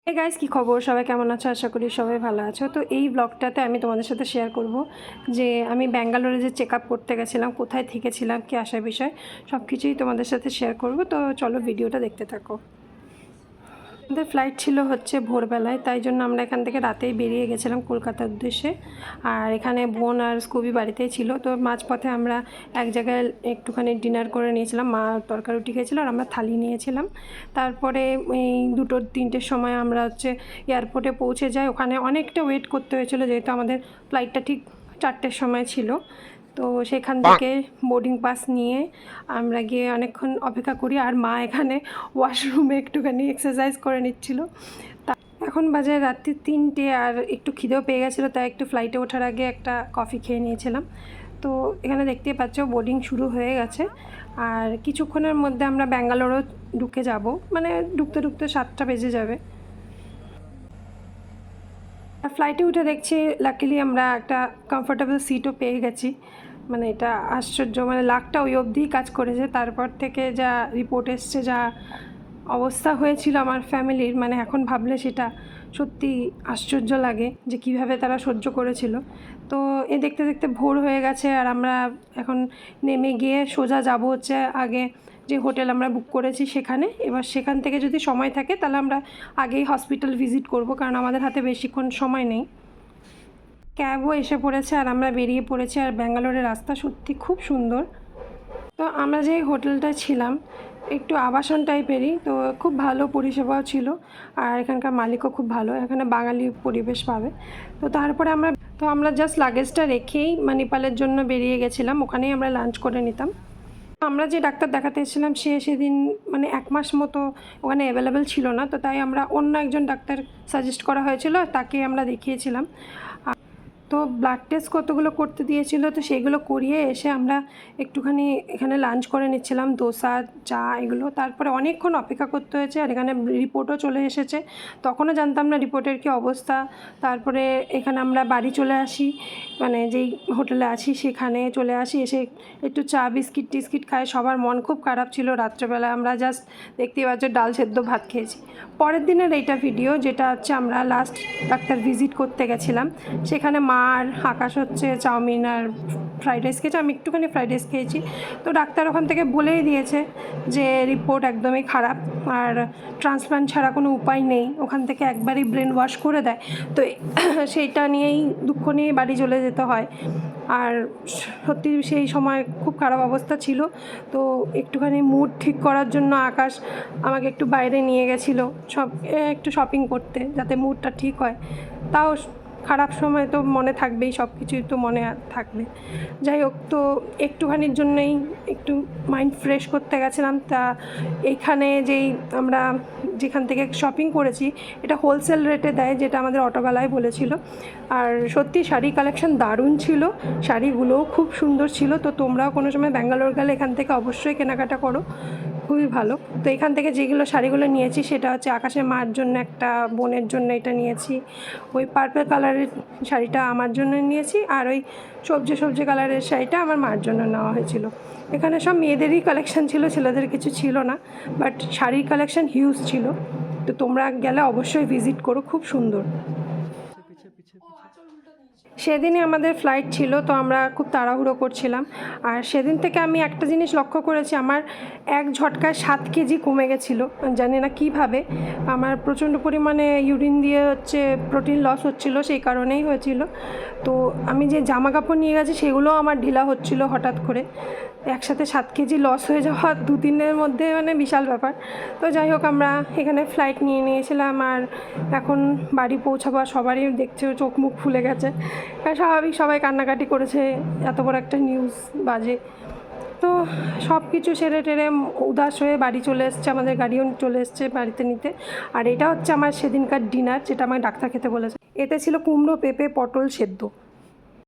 Hey guys, কি খবর? সবাই কেমন আছো? আশা করি সবাই ভালো আছো। তো এই ব্লগটাতে আমি তোমাদের সাথে শেয়ার করব যে আমি ব্যাঙ্গালোরে যে চেক আপ করতে গেছিলাম, কোথায় থেকেছিলাম, কি আসার বিষয় সব কিছুই তোমাদের সাথে শেয়ার করব। তো চলো ভিডিওটা দেখতে থাকো। আমাদের ফ্লাইট ছিল হচ্ছে ভোরবেলায়, তাই জন্য আমরা এখান থেকে রাতেই বেরিয়ে গেছিলাম কলকাতার উদ্দেশ্যে। আর এখানে বোন আর স্কুবি বাড়িতেই ছিল। তো মাঝপথে আমরা এক জায়গায় একটুখানি ডিনার করে নিয়েছিলাম। মা তরকারি রুটি খেয়েছিল আর আমরা থালি নিয়েছিলাম। তারপরে এই 2-3টের সময় আমরা হচ্ছে এয়ারপোর্টে পৌঁছে যাই। ওখানে অনেকটা ওয়েট করতে হয়েছিল, যেহেতু আমাদের ফ্লাইটটা ঠিক 4টের সময় ছিল। তো সেখান থেকে বোর্ডিং পাস নিয়ে আমরা গিয়ে অনেকক্ষণ অপেক্ষা করি। আর মা এখানে ওয়াশরুমে একটুখানি এক্সারসাইজ করে নিচ্ছিল। তা এখন বাজে রাত্রি 3টে, আর একটু খিদেও পেয়ে গেছিলো, তাই একটু ফ্লাইটে ওঠার আগে একটা কফি খেয়ে নিয়েছিলাম। তো এখানে দেখতেই পাচ্ছ বোর্ডিং শুরু হয়ে গেছে। আর কিছুক্ষণের মধ্যে আমরা ব্যাঙ্গালোরও ঢুকে যাব, মানে ঢুকতে ঢুকতে 7টা বেজে যাবে। আর ফ্লাইটে উঠে দেখছি লাকিলি আমরা একটা কমফোর্টেবল সিটও পেয়ে গেছি। মানে এটা আশ্চর্য, মানে লাকটা ওই অবধিই কাজ করেছে। তারপর থেকে যা রিপোর্ট এসছে, যা অবস্থা হয়েছিল আমার ফ্যামিলির, মানে এখন ভাবলে সেটা সত্যি আশ্চর্য লাগে যে কিভাবে তারা সহ্য করেছিল। তো এ দেখতে দেখতে ভোর হয়ে গেছে, আর আমরা এখন নেমে গিয়ে সোজা যাব হচ্ছে আগে যে হোটেল আমরা বুক করেছি সেখানে। এবার সেখান থেকে যদি সময় থাকে তাহলে আমরা আগেই হসপিটাল ভিজিট করব, কারণ আমাদের হাতে বেশিক্ষণ সময় নেই। ক্যাবও এসে পড়েছে আর আমরা বেরিয়ে পড়েছি। আর ব্যাঙ্গালোরের রাস্তা সত্যি খুব সুন্দর। তো আমরা যে হোটেলটায় ছিলাম একটু আবাসন টাইপেরই, তো খুব ভালো পরিষেবাও ছিল। আর এখানকার মালিকও খুব ভালো, এখানে বাঙালি পরিবেশ পাবে। তো তারপরে আমরা জাস্ট লাগেজটা রেখেই মানিপালের জন্য বেরিয়ে গেছিলাম, ওখানেই আমরা লাঞ্চ করে নিতাম। আমরা যে ডাক্তার দেখাতে এসেছিলাম সে সেদিন মানে 1 মাস মতো ওখানে অ্যাভেলেবেল ছিল না, তো তাই আমরা অন্য একজন ডাক্তার সাজেস্ট করা হয়েছিল, তাকে আমরা দেখিয়েছিলাম। তো ব্লাড টেস্ট কতগুলো করতে দিয়েছিল, তো সেগুলো করিয়ে এসে আমরা একটুখানি এখানে লাঞ্চ করে নিচ্ছিলাম, দোসা, চা এগুলো। তারপরে অনেকক্ষণ অপেক্ষা করতে হয়েছে, আর এখানে রিপোর্টও চলে এসেছে। তখনও জানতাম না রিপোর্টের কী অবস্থা। তারপরে এখানে আমরা বাড়ি চলে আসি, মানে যেই হোটেলে আছি সেখানে চলে আসি। এসে একটু চা বিস্কিট টিস্কিট খাই। সবার মন খুব খারাপ ছিল। রাত্রেবেলা আমরা জাস্ট দেখতেই পাচ্ছ ডাল সেদ্ধ ভাত খেয়েছি। পরের দিনের এইটা ভিডিও, যেটা হচ্ছে আমরা লাস্ট ডাক্তার ভিজিট করতে গেছিলাম। সেখানে মা আর আকাশ হচ্ছে চাউমিন আর ফ্রাইড রাইস খেয়েছে, আমি একটুখানি ফ্রাইড রাইস খেয়েছি। তো ডাক্তার ওখান থেকে বলেই দিয়েছে যে রিপোর্ট একদমই খারাপ, আর ট্রান্সপ্লান্ট ছাড়া কোনো উপায় নেই। ওখান থেকে একবারই ব্রেন ওয়াশ করে দেয়। তো সেইটা নিয়েই দুঃখ নিয়ে বাড়ি চলে যেতে হয়। আর সত্যি সেই সময় খুব খারাপ অবস্থা ছিল। তো একটুখানি মুড ঠিক করার জন্য আকাশ আমাকে একটু বাইরে নিয়ে গেছিলো, একটু শপিং করতে, যাতে মুডটা ঠিক হয়। তাও খারাপ সময় তো মনে থাকবেই, সব কিছুই তো মনে থাকবে। যাই হোক, তো একটুখানির জন্যই একটু মাইন্ড ফ্রেশ করতে গেছিলাম। তা এইখানে আমরা যেখান থেকে শপিং করেছি এটা হোলসেল রেটে দেয়, যেটা আমাদের অটোওয়ালাই বলেছিল। আর সত্যি শাড়ি কালেকশন দারুণ ছিল, শাড়িগুলোও খুব সুন্দর ছিল। তো তোমরাও কোনো সময় ব্যাঙ্গালোর গেলে এখান থেকে অবশ্যই কেনাকাটা করো, খুবই ভালো। তো এখান থেকে যেগুলো শাড়িগুলো নিয়েছি সেটা হচ্ছে আকাশের মার জন্য একটা, বোনের জন্য এটা নিয়েছি। ওই পার্পল কালারের শাড়িটা আমার জন্য নিয়েছি, আর ওই সবজি কালারের শাড়িটা আমার মার জন্য নেওয়া হয়েছিল। এখানে সব মেয়েদেরই কালেকশান ছিল, ছেলেদের কিছু ছিল না, বাট শাড়ির কালেকশান হিউজ ছিল। তো তোমরা গেলে অবশ্যই ভিজিট করো, খুব সুন্দর। সেদিনই আমাদের ফ্লাইট ছিল, তো আমরা খুব তাড়াহুড়ো করছিলাম। আর সেদিন থেকে আমি একটা জিনিস লক্ষ্য করেছি, আমার এক ঝটকায় 7 কেজি কমে গেছিলো। জানি না কীভাবে, আমার প্রচণ্ড পরিমাণে ইউরিন দিয়ে হচ্ছে প্রোটিন লস হচ্ছিলো, সেই কারণেই হয়েছিল। তো আমি যে জামা কাপড় নিয়ে গেছি সেগুলোও আমার ঢিলা হচ্ছিলো হঠাৎ করে। একসাথে 7 কেজি লস হয়ে যাওয়া 2-3 দিনের মধ্যে, মানে বিশাল ব্যাপার। তো যাই হোক, আমরা এখানে ফ্লাইট নিয়ে নিয়েছিলাম, আর এখন বাড়ি পৌঁছাবো। সবারই দেখছে চোখ মুখ ফুলে গেছে, স্বাভাবিক, সবাই কান্নাকাটি করেছে, এত বড় একটা নিউজ বাজে। তো সব কিছু সেরে টেরে উদাস হয়ে বাড়ি চলে এসছে, আমাদের গাড়িও চলে এসছে বাড়িতে নিতে। আর এটা হচ্ছে আমার সেদিনকার ডিনার, যেটা আমার ডাক্তার খেতে বলেছে। এতে ছিল কুমড়ো, পেঁপে, পটল সেদ্ধ।